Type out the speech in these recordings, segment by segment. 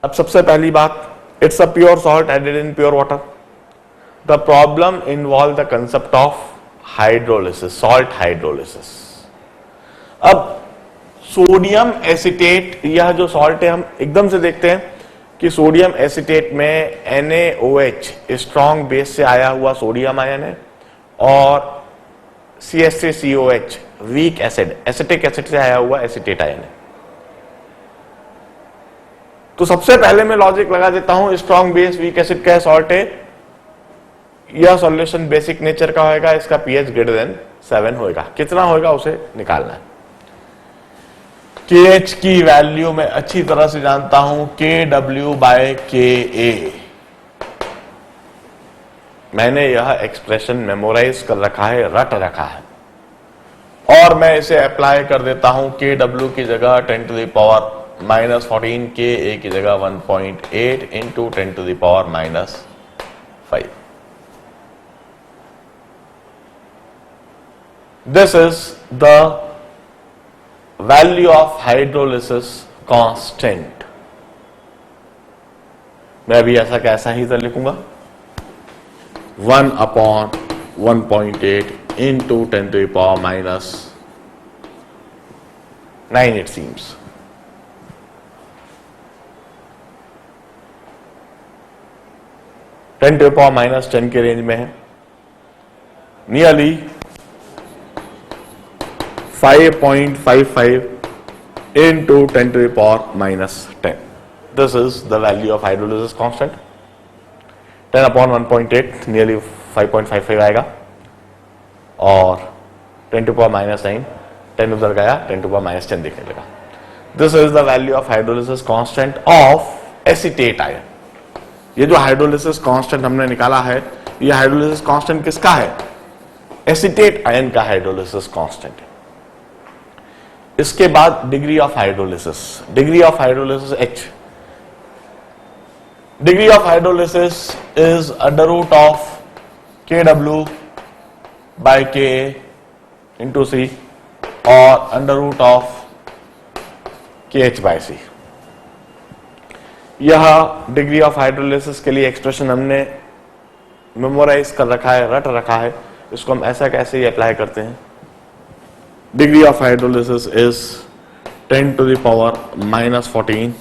अब सबसे पहली बात, it's a pure salt added in pure water. The problem involve the concept of hydrolysis, salt hydrolysis. अब sodium acetate, यह जो सॉल्ट है, हम एकदम से देखते हैं कि सोडियम एसिटेट में NaOH स्ट्रॉन्ग बेस से आया हुआ सोडियम आयन है और CH3COH weak acid, acetic acid से आया हुआ एसिटेट आयन है. तो सबसे पहले मैं लॉजिक लगा देता हूं, स्ट्रॉन्ग बेस वीक एसिड का सॉल्ट है, यह सॉल्यूशन बेसिक नेचर का होगा, इसका pH ग्रेटर देन 7 होगा. कितना होगा उसे निकालना है. KH की वैल्यू मैं अच्छी तरह से जानता हूं, KW/KA. मैंने यह एक्सप्रेशन मेमोराइज कर रखा है, रट रखा है, और मैं इसे अप्लाई कर देता हूं. KW की जगह 10 to the power -14, KA की जगह 1.8 into 10 to the power -5. This is the value of hydrolysis constant. मैं अभी ऐसा कैसा ही तो लिखूंगा, 1/1.8 into 10 to the power -9 it seems. -10 to the power -10 के रेंज में है, nearly 5.55 into 10 to the power -10. This is the value of hydrolysis constant. 10/1.8 nearly 5.55 आएगा, और 10 to the power -9, 10 उधर गया, 10 to the power -10 दिखने लगा. This is the value of hydrolysis constant of acetate ion. ये जो हाइड्रोलिसिस कांस्टेंट हमने निकाला है, ये हाइड्रोलिसिस कांस्टेंट किसका है? एसिटेट आयन का हाइड्रोलिसिस कांस्टेंट है. इसके बाद degree of hydrolysis, degree of hydrolysis H. Degree of hydrolysis is under root of KW/KA into C और अंडर रूट ऑफ KH/C. यह डिग्री ऑफ हाइड्रोलिसिस के लिए एक्सप्रेशन हमने मेमोराइज कर रखा है, रट रखा है. इसको हम ऐसा कैसे ही अप्लाई करते हैं. Degree of hydrolysis is 10 to the power -14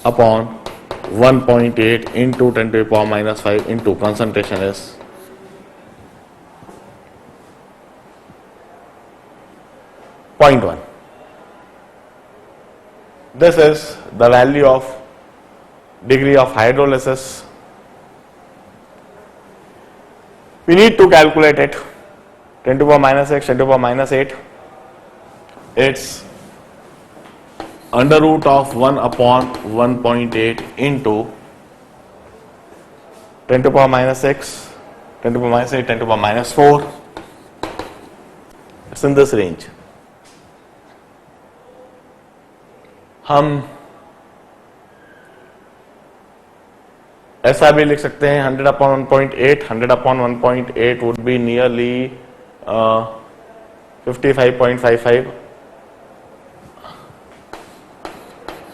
upon 1.8 into 10 to the power -5 into concentration is 0.1. This is the value of degree of hydrolysis. We need to calculate it. 10 to the power -6, 10 to the power -8. It's under root of 1/1.8 into 10 to the power -6, 10 to the power -8, 10 to the power -4. It's in this range. हम ऐसा भी लिख सकते हैं 100/1.8. 100/1.8 would be nearly 55.55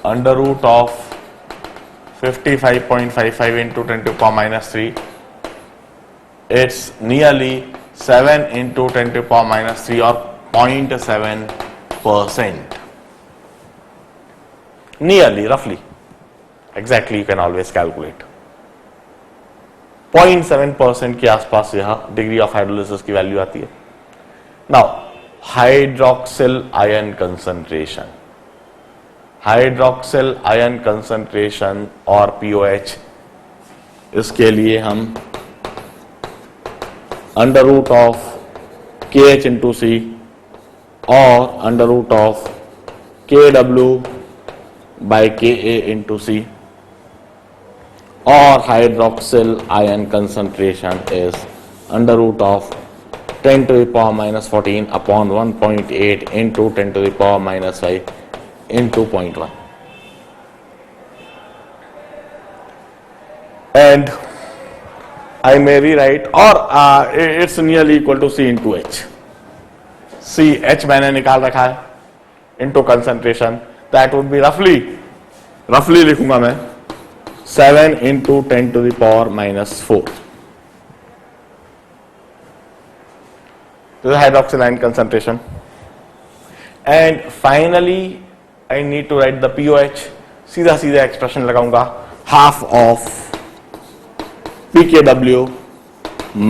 under root of 55.55 into 10 to the power -3. It's nearly 7 into 10 to the power -3 or 0.7%. Nearly, roughly. Exactly, you can always calculate. 0.7% के आसपास यह degree of hydrolysis की वैल्यू आती है. Now hydroxyl ion concentration, hydroxyl ion concentration और POH, इसके लिए हम under root of KH into C और under root of KW/KA into C, और hydroxyl ion concentration is under root of 10 to the power -14 upon 1.8 into 10 to the power -5 into 0.1. And I may rewrite, or it's nearly equal to C into H. H मैंने निकाल रखा है into concentration, that would be roughly रफली लिखूंगा मैं 7 into 10 to the power minus 4. This is hydroxyl ion concentration. And finally, I need to write the POH. सीधा सीधा expression लगाऊंगा, half of pKw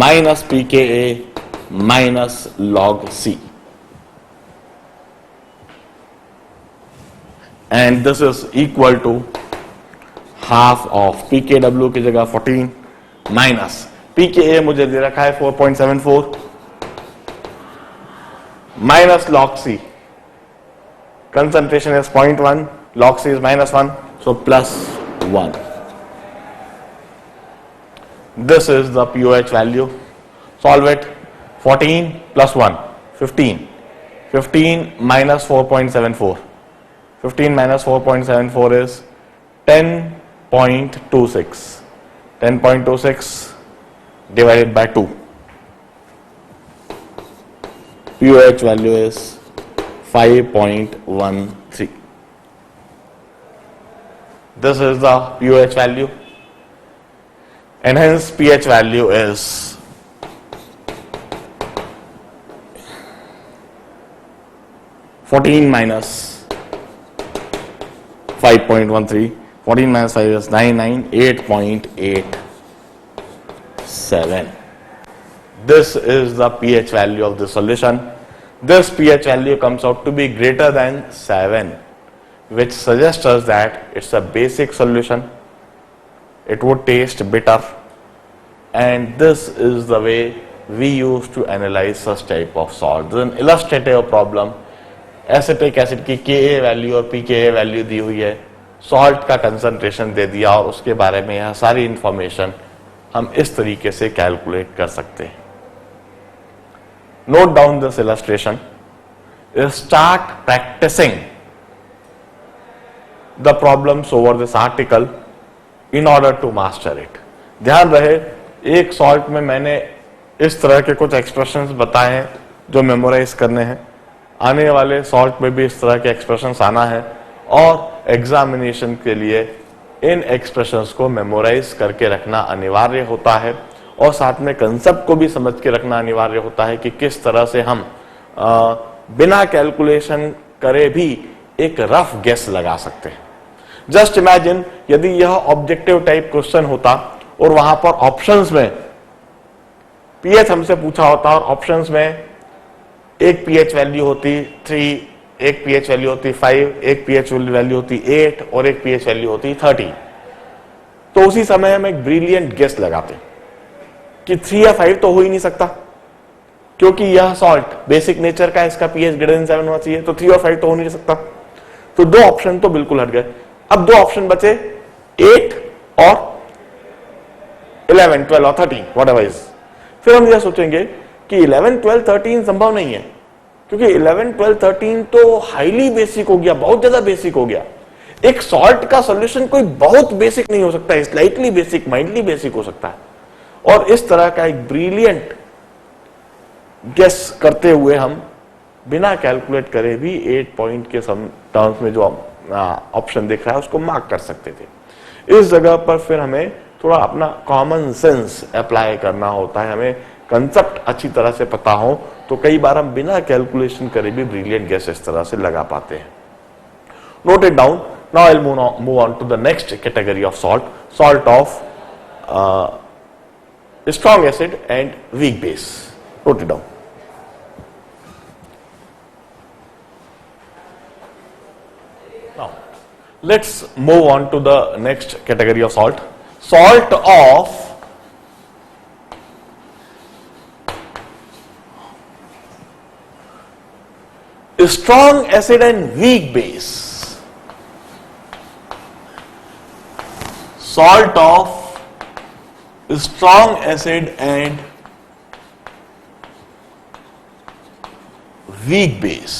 minus pKa minus log C. And this is equal to half of pKw की जगह 14 minus pKa मुझे दे रखा है 4.74 minus log C. Concentration is 0.1, log C is -1, so +1. This is the POH value. Solve it. 14 plus 1, 15. 15 minus 4.74. 15 minus 4.74 is 10.26. 10.26 divided by 2. POH value is 5.13. This is the POH value, and hence pH value is 14 minus 5.13. 14 minus 5 is 8.87. This is the pH value of the solution. This pH value comes out to be greater than 7, which suggests us that it's a basic solution. It would taste bitter, and this is the way we use to analyze such type of salt. This is an illustrative problem. Acetic acid की Ka value और pKa value दी हुई है, salt का concentration दे दिया और उसके बारे में यह सारी इंफॉर्मेशन हम इस तरीके से कैलकुलेट कर सकते हैं. Note down this illustration. Start practicing the problems over this article in order to master it. ध्यान रहे, एक सॉल्ट में मैंने इस तरह के कुछ एक्सप्रेशंस बताए हैं जो मेमोराइज करने हैं. आने वाले सॉल्ट में भी इस तरह के एक्सप्रेशंस आना है और एग्जामिनेशन के लिए इन एक्सप्रेशंस को मेमोराइज करके रखना अनिवार्य होता है और साथ में कंसेप्ट को भी समझ के रखना अनिवार्य होता है कि किस तरह से हम बिना कैलकुलेशन करे भी एक रफ गेस लगा सकते हैं. जस्ट इमेजिन यदि यह ऑब्जेक्टिव टाइप क्वेश्चन होता और वहां पर ऑप्शंस में पीएच हमसे पूछा होता और ऑप्शंस में एक पीएच वैल्यू होती 3, एक पीएच वैल्यू होती 5, एक पीएच वैल्यू होती 8 और एक पीएच वैल्यू होती 30. तो उसी समय हम एक ब्रिलियंट गेस लगाते कि 3 या 5 तो हो ही नहीं सकता क्योंकि यह सॉल्ट बेसिक नेचर का, इसका पीएच ग्रेटर देन 7 होना चाहिए, तो 3 और 5 तो हो नहीं सकता. तो दो ऑप्शन तो बिल्कुल हट गए. अब दो ऑप्शन बचे 8 और 11, 12 और 13 व्हाटएवर इज. फिर हम यह सोचेंगे कि 11, 12, 13 संभव नहीं है क्योंकि 11, 12, 13 तो हाईली बेसिक हो गया, बहुत ज्यादा बेसिक हो गया. एक सॉल्ट का सॉल्यूशन कोई बहुत बेसिक नहीं हो सकता है, स्लाइटली बेसिक, माइल्डली बेसिक हो सकता है. और इस तरह का एक ब्रिलियंट गेस करते हुए हम बिना कैलकुलेट करे भी 8 पॉइंट के टर्म्स में जो ऑप्शन दिख रहा है उसको मार्क कर सकते थे. इस जगह पर फिर हमें थोड़ा अपना कॉमन सेंस अप्लाई करना होता है. हमें कंसेप्ट अच्छी तरह से पता हो तो कई बार हम बिना कैलकुलेशन करे भी ब्रिलियंट गेस इस तरह से लगा पाते हैं. Note it down. Now I will move on to the next category of salt, salt of strong acid and weak base. Note it down. Now, let's move on to the next category of salt. Salt of strong acid and weak base. Salt of strong acid and weak base.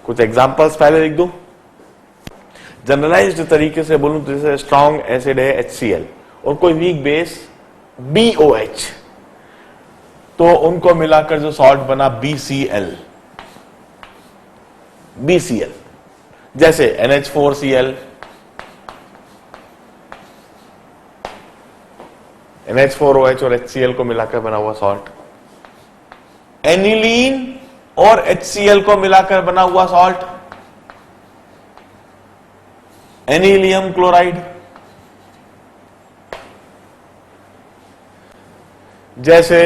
कुछ examples पहले लिख दूं. Generalised तरीके से बोलूं तो जैसे strong acid है HCl और कोई वीक बेस BOH, तो उनको मिलाकर जो सॉल्ट बना BCl. जैसे NH4Cl, NH4OH और HCl को मिलाकर बना हुआ सॉल्ट, एनिलीन और HCl को मिलाकर बना हुआ सॉल्ट, एनिलियम क्लोराइड, जैसे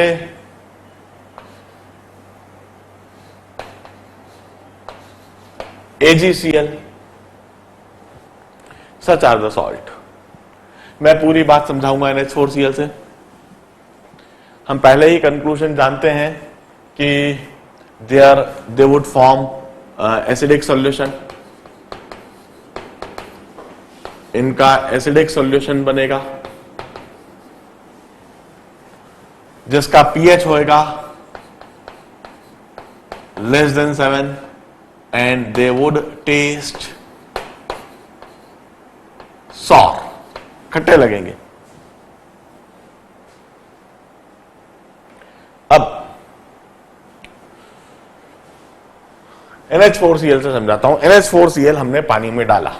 AgCl, such are the salt. मैं पूरी बात समझाऊंगा NH4Cl से। हम पहले ही कंक्लूजन जानते हैं कि they would form acidic solution, इनका एसिडिक सॉल्यूशन बनेगा जिसका pH होएगा less than 7 and they would taste sour, खट्टे लगेंगे। अब NH4Cl से समझाता हूं। NH4Cl हमने पानी में डाला,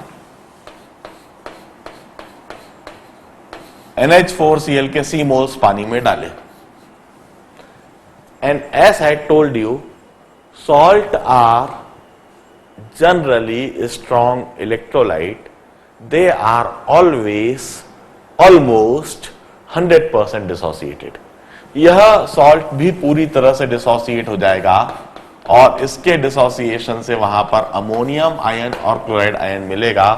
NH4Cl के C मोल्स पानी में डाले, and as I told you, salt are generally strong electrolyte. They are always almost 100% dissociated. यह सॉल्ट भी पूरी तरह से डिसोसिएट हो जाएगा और इसके डिसोसिएशन से वहां पर अमोनियम आयन और क्लोराइड आयन मिलेगा।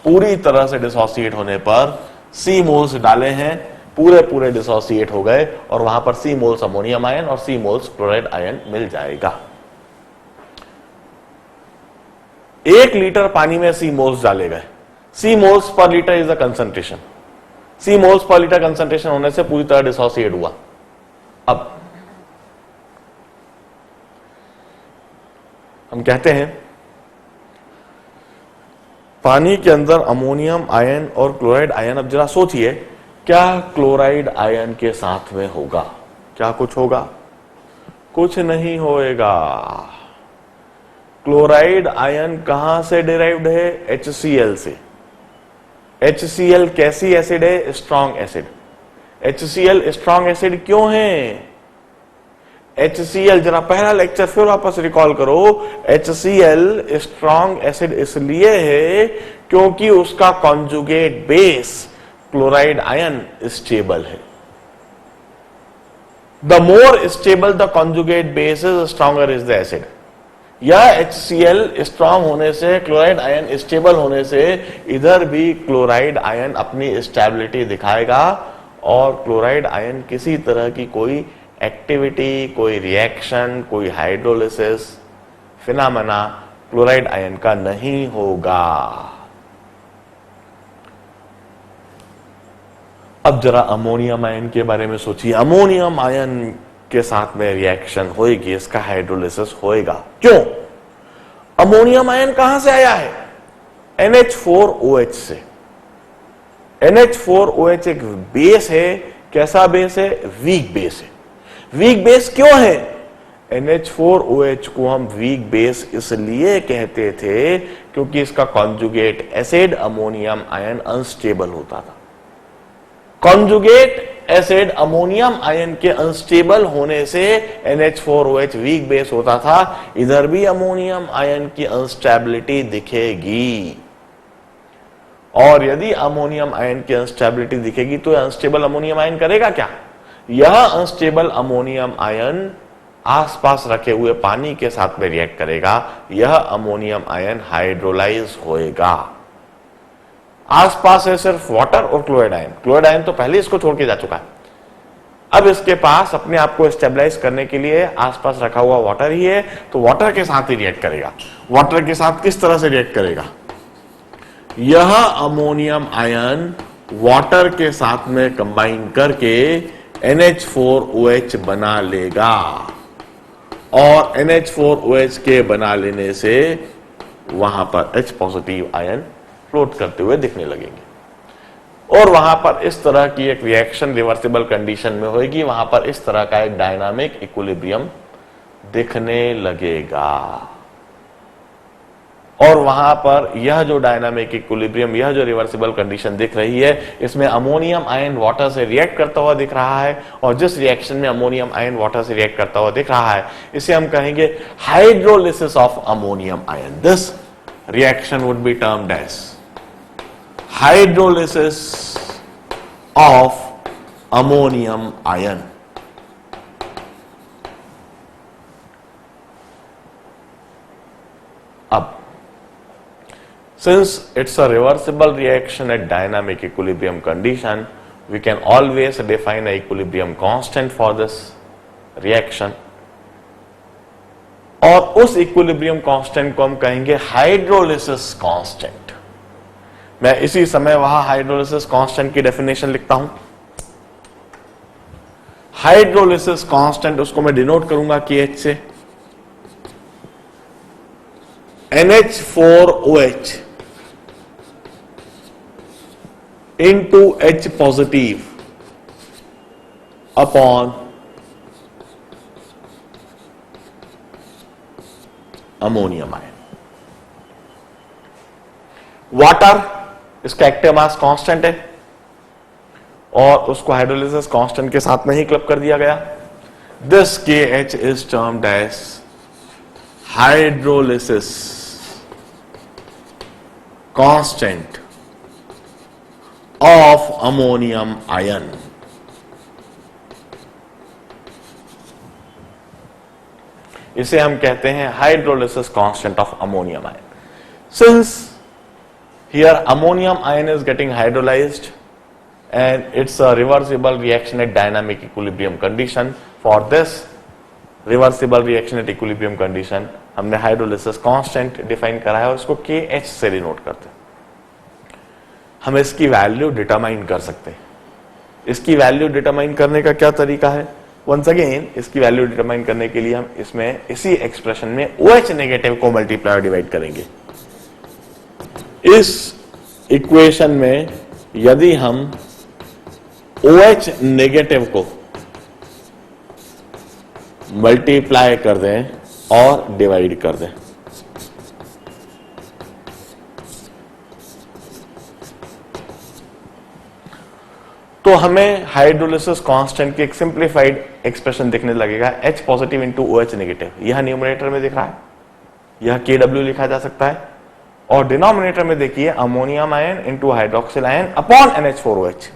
पूरी तरह से डिसोसिएट होने पर C मोल्स डाले हैं, पूरे डिसोसिएट हो गए और वहां पर C मोल्स अमोनियम आयन और C मोल्स क्लोराइड आयन मिल जाएगा। 1 लीटर पानी में C मोल्स डाले गए, C moles per litre is the concentration, C moles per litre concentration होने से पूरी तरह डिसोसिएट हुआ। अब हम कहते हैं पानी के अंदर अमोनियम आयन और क्लोराइड आयन, अब जरा सोचिए क्या क्लोराइड आयन के साथ में होगा? क्या कुछ होगा? कुछ नहीं होएगा। क्लोराइड आयन कहां से डिराइव्ड है? HCl से। HCl कैसी एसिड है? Strong acid. HCl strong acid क्यों है? HCl, जरा पहला लेक्चर फिर वापस रिकॉल करो। HCl स्ट्रॉन्ग एसिड इसलिए है क्योंकि उसका conjugate base chloride ion stable है। The more stable the conjugate base is, stronger is the acid. यह HCl स्ट्रॉन्ग होने से, क्लोराइड आयन स्टेबल होने से, इधर भी क्लोराइड आयन अपनी स्टेबिलिटी दिखाएगा और क्लोराइड आयन किसी तरह की कोई एक्टिविटी, कोई रिएक्शन, कोई हाइड्रोलिसिस फिनोमेना क्लोराइड आयन का नहीं होगा। अब जरा अमोनियम आयन के बारे में सोचिए। अमोनियम आयन के साथ में रिएक्शन होएगी, इसका हाइड्रोलिसिस होएगा। क्यों? अमोनियम आयन कहां से आया है? NH4OH से। NH4OH एक बेस है। कैसा बेस है? वीक बेस है। वीक बेस क्यों है? NH4OH को हम वीक बेस इसलिए कहते थे क्योंकि इसका conjugate acid ammonium ion unstable होता था। कॉन्जुगेट एसिड अमोनियम आयन के अनस्टेबल होने से NH4OH वीक बेस होता था। इधर भी अमोनियम आयन की अनस्टेबिलिटी दिखेगी और यदि अमोनियम आयन की अनस्टेबिलिटी दिखेगी तो अनस्टेबल अमोनियम आयन करेगा क्या? यह अनस्टेबल अमोनियम आयन आसपास रखे हुए पानी के साथ में रिएक्ट करेगा। यह अमोनियम आयन हाइड्रोलाइज होएगा। आसपास है सिर्फ वाटर और क्लोराइड आयन। क्लोराइड आयन तो पहले इसको छोड़ के जा चुका है। अब इसके पास अपने आप को स्टेबलाइज करने के लिए आसपास रखा हुआ वाटर ही है, तो वाटर के साथ ही रिएक्ट करेगा। वाटर के साथ किस तरह से रिएक्ट करेगा? यह अमोनियम आयन वाटर के साथ में कंबाइन करके NH4OH बना लेगा और NH4OH के बना लेने से वहां पर H पॉजिटिव आयन फ्लोट करते हुए दिखने लगेंगे और वहां पर इस तरह की एक रिएक्शन रिवर्सिबल कंडीशन में होगी। वहां पर इस तरह का एक डायनामिक इक्विलिब्रियम दिखने लगेगा। और वहां पर यह जो डायनामिक इक्विलिब्रियम, यह जो रिवर्सिबल कंडीशन दिख रही है, इसमें अमोनियम आयन वाटर से रिएक्ट करता हुआ दिख रहा है, और जिस रिएक्शन में अमोनियम आयन वाटर से रिएक्ट करता हुआ दिख रहा है, इसे हम कहेंगे hydrolysis of ammonium ion. This reaction would be termed as hydrolysis of ammonium ion. अब since it's a reversible reaction at dynamic equilibrium condition, we can always define an equilibrium constant for this reaction, और उस equilibrium constant को हम कहेंगे hydrolysis constant. मैं इसी समय वहां हाइड्रोलिसिस कांस्टेंट की डेफिनेशन लिखता हूं. हाइड्रोलिसिस कांस्टेंट उसको मैं डिनोट करूंगा KH से. NH4OH into H positive upon ammonium ion. Water इसका एक्टिव मास कांस्टेंट है, और उसको हाइड्रोलिसिस कांस्टेंट के साथ में ही क्लब कर दिया गया. This KH is termed as hydrolysis constant of ammonium ion. इसे हम कहते हैं hydrolysis constant of ammonium ion. Since here ammonium ion is getting hydrolysed and it's a reversible reaction at dynamic equilibrium condition. For this reversible reaction at equilibrium condition हमने hydrolysis constant define करा है, और इसको KH से denote करते हैं. हम इसकी वैल्यू डिटरमाइन कर सकते हैं. इसकी वैल्यू डिटरमाइन करने का क्या तरीका है? वंस अगेन इसकी वैल्यू डिटरमाइन करने के लिए हम इसमें इसी एक्सप्रेशन में OH नेगेटिव को मल्टीप्लाई डिवाइड करेंगे. इस इक्वेशन में यदि हम OH नेगेटिव को मल्टीप्लाई कर दें और डिवाइड कर दें, तो हमें हाइड्रोलिसिस कांस्टेंट की एक सिंप्लीफाइड एक्सप्रेशन दिखने लगेगा. H positive into OH negative. यह न्यूमरेटर में दिख रहा है, यह KW लिखा जा सकता है, और डिनोमिनेटर में देखिए ammonium ion into hydroxyl ion upon NH4OH.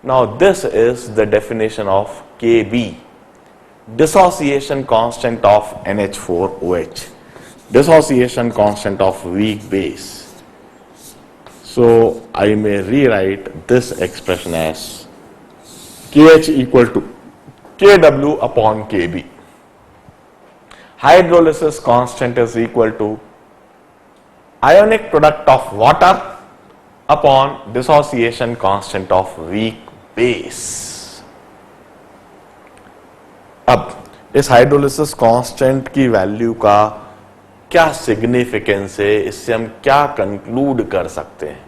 Now this is the definition of Kb, dissociation constant of NH4OH, dissociation constant of weak base. So I may rewrite this expression as KH equal to Kw upon Kb. Hydrolysis constant is equal to ionic product of water upon dissociation constant of weak base. अब इस hydrolysis constant की value का क्या significance है, इससे हम क्या conclude कर सकते हैं?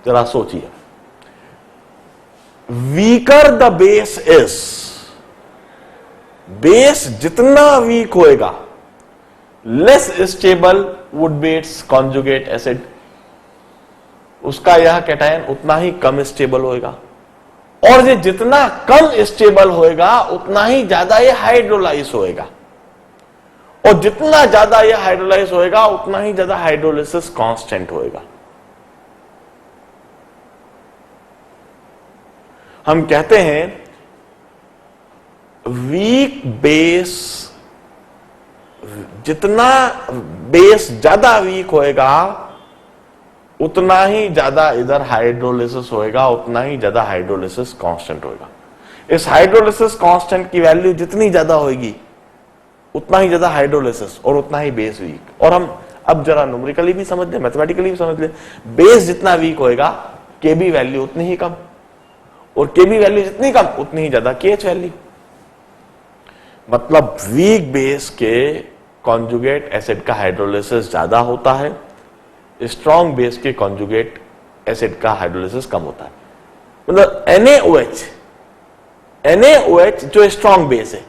जरा सोचिए. Weaker the base is, base जितना वीक होएगा less stable would be it's conjugate acid. उसका यह कैटायन उतना ही कम स्टेबल होएगा, और ये जितना कम स्टेबल होएगा उतना ही ज्यादा ये हाइड्रोलाइज होएगा, और जितना ज्यादा ये हाइड्रोलाइज होएगा उतना ही ज्यादा हाइड्रोलिसिस कांस्टेंट होएगा. हम कहते हैं वीक बेस, जितना बेस ज्यादा वीक होएगा उतना ही ज्यादा इधर हाइड्रोलिसिस होएगा, उतना ही ज्यादा हाइड्रोलिसिस कांस्टेंट होएगा. इस हाइड्रोलिसिस कांस्टेंट की वैल्यू जितनी ज्यादा होगी उतना ही ज्यादा हाइड्रोलिसिस और उतना ही बेस वीक. और हम अब जरा न्यूमेरिकली भी समझ ले, मैथमेटिकली भी समझ ले, बेस जितना वीक होएगा Kb वैल्यू उतनी ही कम, और Kb वैल्यू जितनी कम उतनी ही ज्यादा KH वैल्यू. मतलब वीक बेस के कॉन्जुगेट एसिड का हाइड्रोलिसिस ज्यादा होता है, स्ट्रॉन्ग बेस के कॉन्जुगेट एसिड का हाइड्रोलिसिस कम होता है. मतलब NaOH जो स्ट्रॉन्ग बेस है,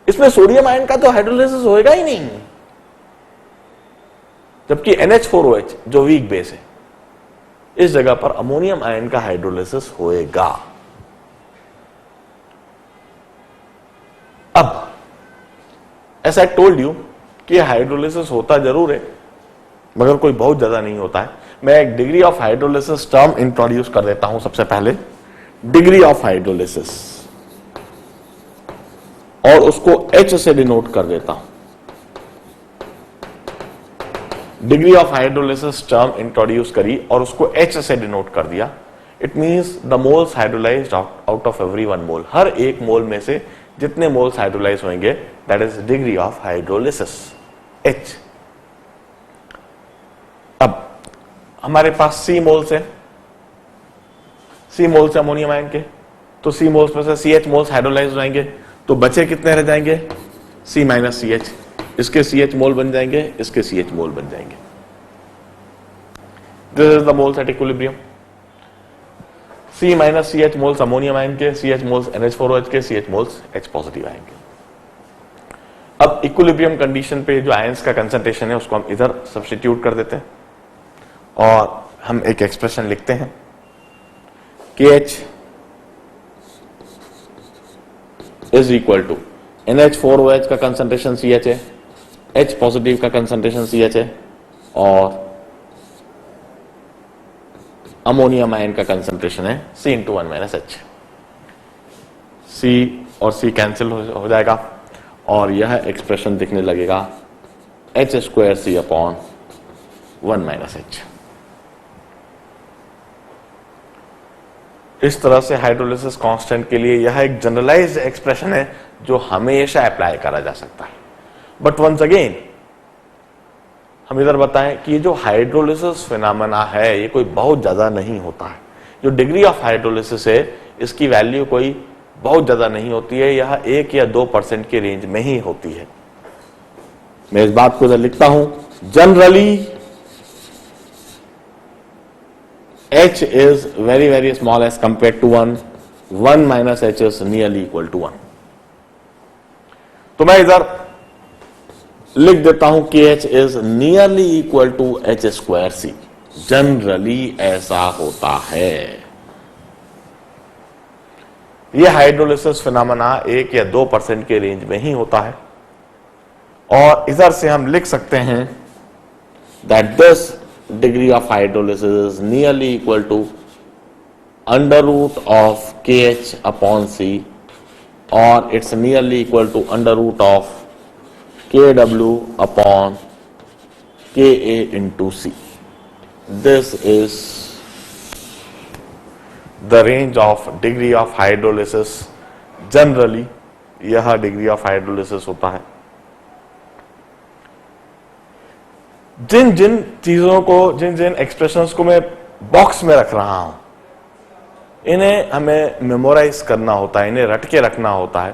इसमें सोडियम आयन का तो हाइड्रोलिसिस होएगा ही नहीं. जबकि NH4OH जो वीक बेस है, इस जगह पर अमोनियम आयन का हाइड्रोलिसिस होएगा। अब ऐसा आई टोल्ड यू कि हाइड्रोलिसिस होता जरूर है, मगर कोई बहुत ज्यादा नहीं होता है। मैं एक degree of hydrolysis term introduce कर देता हूं सबसे पहले, डिग्री ऑफ हाइड्रोलिसिस, और उसको H से डिनोट कर देता हूं। Degree of hydrolysis term introduce करी और उसको H से डिनोट कर दिया। It means the moles hydrolysed out of every one mole, हर एक मोल में से जितने मोल्स हाइड्रोलाइज होंगे, that is degree of hydrolysis H। अब हमारे पास C मोल्स है, C मोल्स अमोनियम आयन के, तो C मोल्स में से CH मोल्स हाइड्रोलाइज हो जाएंगे, तो बचे कितने रह जाएंगे? C माइनस CH, इसके CH मोल बन जाएंगे, इसके CH मोल बन जाएंगे। This is the moles at equilibrium. C minus CH moles ammonium ion के, CH मोल्स NH4OH के, CH moles H positive ion के। अब इक्विलिब्रियम कंडीशन पे जो आयंस का कंसंट्रेशन है उसको हम इधर सब्स्टिट्यूट कर देते हैं और हम एक एक्सप्रेशन लिखते हैं, KH is equal to NH4OH का कंसंट्रेशन CH है, H पॉजिटिव का कंसंट्रेशन CH है, और अमोनियम आयन का कंसंट्रेशन है C into 1 minus H। C और C कैंसिल हो जाएगा और यह एक्सप्रेशन दिखने लगेगा H square C upon 1 minus H। इस तरह से हाइड्रोलिसिस कांस्टेंट के लिए यह एक जनरलाइज्ड एक्सप्रेशन है जो हमेशा अप्लाई करा जा सकता है। बट वंस अगेन हम इधर बताएं कि ये जो हाइड्रोलिसिस फिनोमेना है ये कोई बहुत ज्यादा नहीं होता है। जो डिग्री ऑफ हाइड्रोलिसिस है इसकी वैल्यू कोई बहुत ज्यादा नहीं होती है, यह 1 या 2% के रेंज में ही होती है। मैं इस बात को इधर लिखता हूं, generally H is very very small as compared to 1 minus H is nearly equal to 1। तो मैं इधर लिख देता हूं कि H is nearly equal to H square C। Generally ऐसा होता है। यह हाइड्रोलिसिस फिनोमेना 1 या 2% के रेंज में ही होता है और इधर से हम लिख सकते हैं that this degree of hydrolysis is nearly equal to under root of KH upon C, or it's nearly equal to under root of KW upon KA into C। This is the range of degree of hydrolysis। generally यह degree of hydrolysis होता है। जिन जिन चीजों को, जिन जिन expressions को मैं box में रख रहा हूं, इन्हें हमें मेमोराइज करना होता है, इन्हें रट के रखना होता है।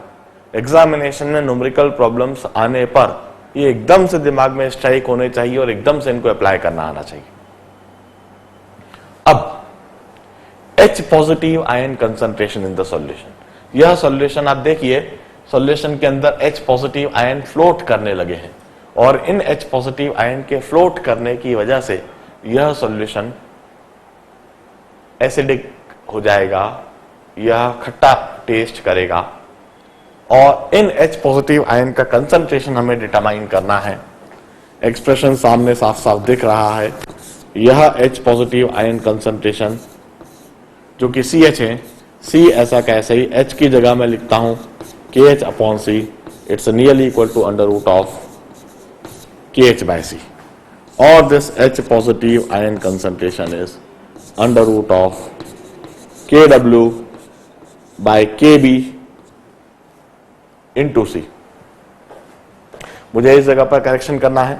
एग्जामिनेशन में न्यूमेरिकल प्रॉब्लम्स आने पर ये एकदम से दिमाग में स्ट्राइक होने चाहिए और एकदम से इनको अप्लाई करना आना चाहिए। अब H positive ion concentration in the solution. यह सॉल्यूशन आप देखिए, सॉल्यूशन के अंदर H पॉजिटिव आयन फ्लोट करने लगे हैं और इन H पॉजिटिव आयन के फ्लोट करने की वजह से यह सॉल्यूशन एसिडिक हो जाएगा, यह खट्टा टेस्ट करेगा और इन H पॉजिटिव आयन का कंसंट्रेशन हमें डिटरमाइन करना है। एक्सप्रेशन सामने साफ साफ दिख रहा है। यह H पॉजिटिव आयन कंसंट्रेशन जो कि CH है, C ऐसा कैसे ही H की जगह में लिखता हूं KH upon C, it's nearly equal to under root of KH by C, or this H positive ion concentration is under root of KW by KB into C। मुझे इस जगह पर करेक्शन करना है,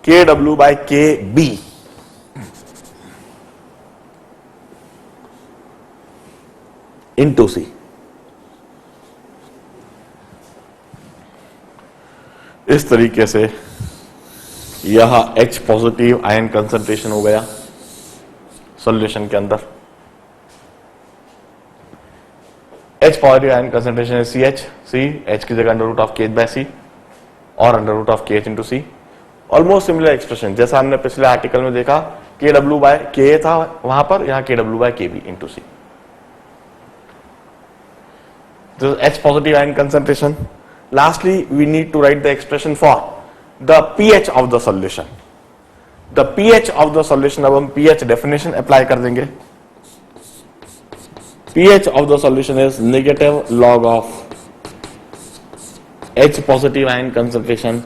KW by KB into C। इस तरीके से यह H पॉजिटिव आयन कंसंट्रेशन हो गया सॉल्यूशन के अंदर। H पॉजिटिव आयन कंसंट्रेशन है CH, C H की जगह under root of KH by C और under root of KH into C, almost similar expression जैसा हमने पिछले आर्टिकल में देखा, के डब्ल्यू बाय के था वहां पर, यहां के डब्ल्यू बाय के B into C. H positive ion concentration. Lastly, we need to write the expression for the pH of the solution. The pH of the solution, अब हम pH definition apply कर देंगे। pH of the solution is negative log of H positive ion concentration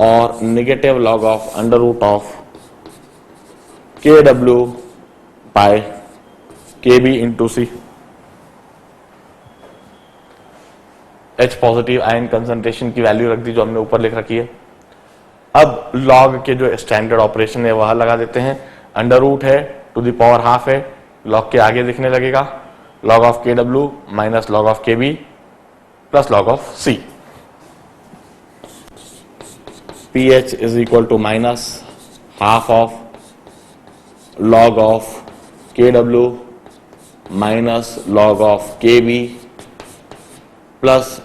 or negative log of under root of Kw by Kb into C। H positive ion concentration की value रख दी जो हमने ऊपर लिख रखी है। अब लॉग के जो स्टैंडर्ड ऑपरेशन है वह लगा देते हैं। अंडर रूट है, टू द पावर हाफ है, लॉग के आगे दिखने लगेगा, log of K W minus log of K B plus log of C. P H is equal to minus half of log of K W minus log of K B plus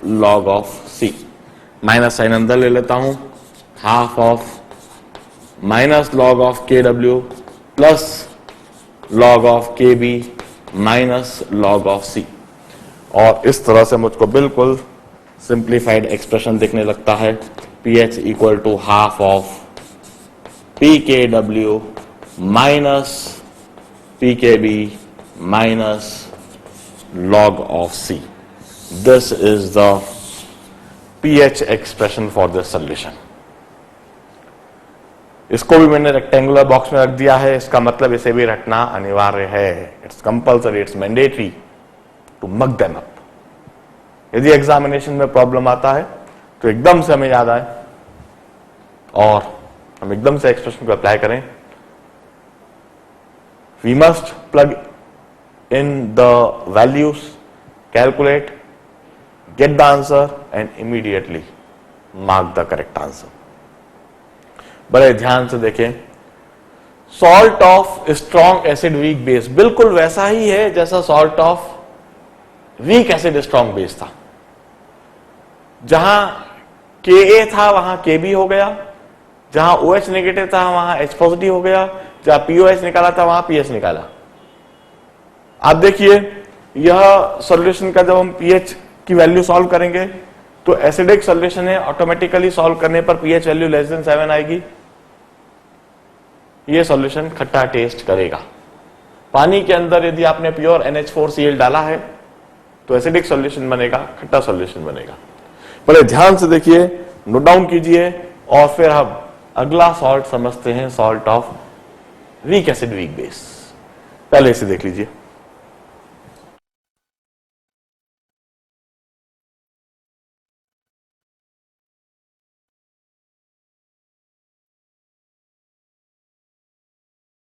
log of C. Minus sign अंदर ले लेता हूं, half of minus log of K W plus log of K B minus log of सी। और इस तरह से मुझको बिल्कुल सिंप्लीफाइड एक्सप्रेशन दिखने लगता है। P H equal to half of p K W minus p K B minus log of C. This is the pH expression for this solution. इसको भी मैंने रेक्टेंगुलर बॉक्स में रख दिया है, इसका मतलब इसे भी रखना अनिवार्य है। It's compulsory, it's mandatory to make them up. यदि एग्जामिनेशन में प्रॉब्लम आता है तो एकदम से हमें याद आए और हम एकदम से एक्सप्रेशन को अप्लाई करें। We must plug in the values, calculate, get the answer and immediately mark the correct answer. बड़े ध्यान से देखें, salt of strong acid weak base बिल्कुल वैसा ही है जैसा salt of weak acid strong base था। जहां Ka था वहां Kb हो गया, जहां OH नेगेटिव था वहां H पॉजिटिव हो गया, जहां POH निकाला था वहां pH निकाला। आप देखिए यह सॉल्यूशन का जब हम पीएच की वैल्यू सॉल्व करेंगे तो एसिडिक सॉल्यूशन है, ऑटोमेटिकली सॉल्व करने पर पीएच वैल्यू लेस देन 7 आएगी। यह सॉल्यूशन खट्टा टेस्ट करेगा। पानी के अंदर यदि आपने प्योर NH4Cl डाला है तो एसिडिक सॉल्यूशन बनेगा, खट्टा सॉल्यूशन बनेगा। बड़े ध्यान से देखिए, नोट डाउन कीजिए और फिर हम अगला सॉल्ट समझते हैं, salt of weak acid weak base. पहले इसे देख लीजिए।